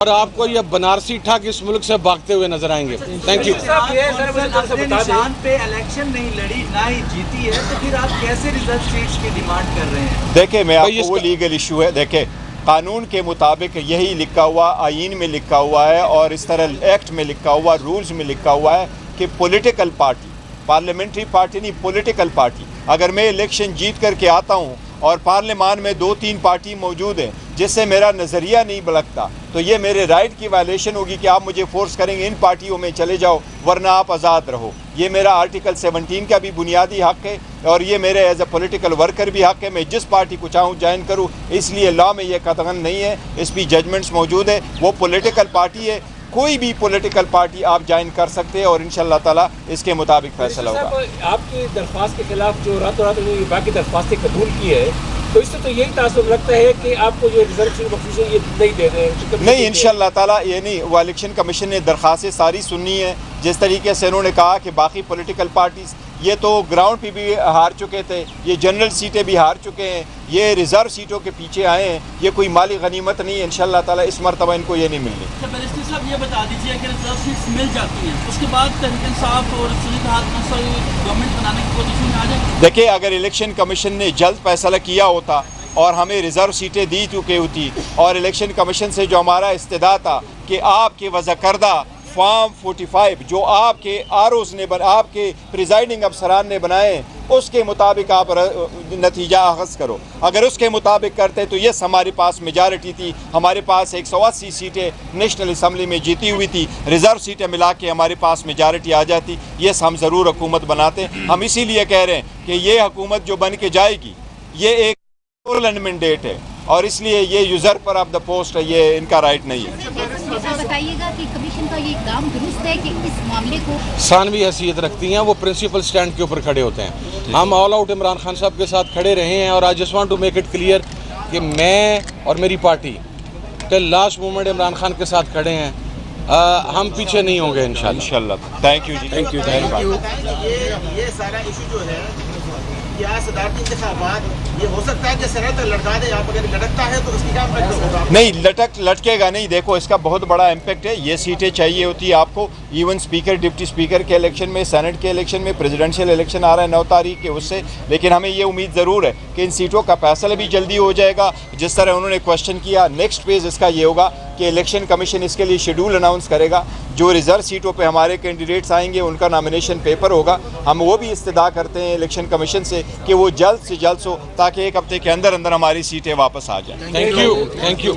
اور آپ کو یہ بنارسی ٹھگ اس ملک سے بھاگتے ہوئے نظر آئیں گے. Thank you. اپنے نشان پہ الیکشن نہیں لڑی، نہ ہی جیتی ہے، تو پھر آپ کیسے ریزرو سیٹس کی ڈیمانڈ کر رہے ہیں؟ دیکھیں میں آپ کو وہ لیگل ایشو ہے، دیکھیں قانون کے مطابق یہی لکھا ہوا، آئین میں لکھا ہوا ہے اور اس طرح ایکٹ میں لکھا ہوا، رولز میں لکھا ہوا ہے کہ پولیٹیکل پارٹی، پارلیمنٹری پارٹی نہیں، پولیٹیکل پارٹی، اگر میں الیکشن جیت کر کے آتا ہوں اور پارلیمان میں 2-3 پارٹی موجود ہیں جس سے میرا نظریہ نہیں بلکتا، تو یہ میرے رائٹ کی وائلیشن ہوگی کہ آپ مجھے فورس کریں گے ان پارٹیوں میں چلے جاؤ ورنہ آپ آزاد رہو. یہ میرا آرٹیکل 17 کا بھی بنیادی حق ہے اور یہ میرے ایز اے پولیٹیکل ورکر بھی حق ہے، میں جس پارٹی کو چاہوں جوائن کروں. اس لیے لا میں یہ قطعاً نہیں ہے، اس بھی ججمنٹس موجود ہے. وہ پولیٹیکل پارٹی ہے، کوئی بھی پولیٹیکل پارٹی آپ جوائن کر سکتے ہیں اور انشاءاللہ تعالیٰ اس کے مطابق فیصلہ ہوگا. آپ کی درخواست کے خلاف جو راتوں رات نے باقی درخواستیں قبول کی ہے، تو اس سے تو یہی تاثر لگتا ہے کہ آپ کو یہ ریزرویشن بخشش ہے یہ نہیں دے رہے ہیں. نہیں انشاءاللہ تعالیٰ یہ نہیں، وہ الیکشن کمیشن نے درخواستیں ساری سنی ہیں. جس طریقے سے انہوں نے کہا کہ باقی پولیٹیکل پارٹیز یہ تو گراؤنڈ پہ بھی ہار چکے تھے، یہ جنرل سیٹیں بھی ہار چکے ہیں، یہ ریزرو سیٹوں کے پیچھے آئے ہیں، یہ کوئی مالی غنیمت نہیں ہے. انشاءاللہ تعالیٰ اس مرتبہ ان کو یہ نہیں ملنی. بیرسٹر صاحب یہ بتا دیجیے کہ ریزرو سیٹس مل جاتی ہیں اس کے بعد تحریک انصاف اور گورنمنٹ بنانے کی پوزیشن میں آ جائے گی؟ دیکھیں اگر الیکشن کمیشن نے جلد فیصلہ کیا ہوتا اور ہمیں ریزرو سیٹیں دی چکی ہوتی اور الیکشن کمیشن سے جو ہمارا استدعا تھا کہ آپ کے وضع کردہ فارم 45 جو آپ کے آروز نے آپ کے پریزائڈنگ افسران نے بنائے اس کے مطابق آپ نتیجہ اخذ کرو، اگر اس کے مطابق کرتے تو یس ہمارے پاس میجارٹی تھی، ہمارے پاس 180 سیٹیں نیشنل اسمبلی میں جیتی ہوئی تھی، ریزرو سیٹیں ملا کے ہمارے پاس میجارٹی آ جاتی. یس ہم ضرور حکومت بناتے. ہم اسی لیے کہہ رہے ہیں کہ یہ حکومت جو بن کے جائے گی یہ ایک مینڈیٹ ہے اور اس لیے یہ یوزرپر آف دا پوسٹ ہے، یہ ان کا رائٹ نہیں ہے. بتائیے گا کہ کمیشن کا یہ اقدام درست ہے کہ اس معاملے کو ثانوی حیثیت رکھتی ہیں، وہ پرنسپل سٹینڈ کے اوپر کھڑے ہوتے ہیں. ہم آل آؤٹ عمران خان صاحب کے ساتھ کھڑے رہے ہیں اور I just want to make it clear کہ میں اور میری party till last moment Imran Khan کے ساتھ کھڑے ہیں. ہم پیچھے نہیں ہوں گے انشاءاللہ. تھینک یو جی. Thank you. یہ سارا ایشو جو ہے کیا صدارتی انتخابات یہ ہو سکتا ہے کہ سینیٹ لڑکا دے، آپ اگر لٹکتا ہے تو اس کی کیا امپیکٹ ہوگا؟ نہیں لٹکے گا نہیں. دیکھو اس کا بہت بڑا امپیکٹ ہے. یہ سیٹیں چاہیے ہوتی ہے آپ کو ایون اسپیکر ڈپٹی اسپیکر کے الیکشن میں، سینٹ کے الیکشن میں، پریزیڈنشیل الیکشن آ رہا ہے 9 تاریخ کے اس سے. لیکن ہمیں یہ امید ضرور ہے کہ ان سیٹوں کا فیصلہ بھی جلدی ہو جائے گا. جس طرح انہوں نے کوشچن کیا، نیکسٹ فیز اس کا یہ ہوگا کہ الیکشن کمیشن اس کے لیے شیڈول اناؤنس کرے گا. جو ریزرو سیٹوں پہ ہمارے کینڈیڈیٹس آئیں گے ان کا نامینیشن پیپر ہوگا. ہم وہ بھی استدعا کرتے ہیں الیکشن کمیشن سے کہ وہ جلد سے جلد ہو تاکہ 1 ہفتے کے اندر ہماری سیٹیں واپس آ جائیں. Thank you.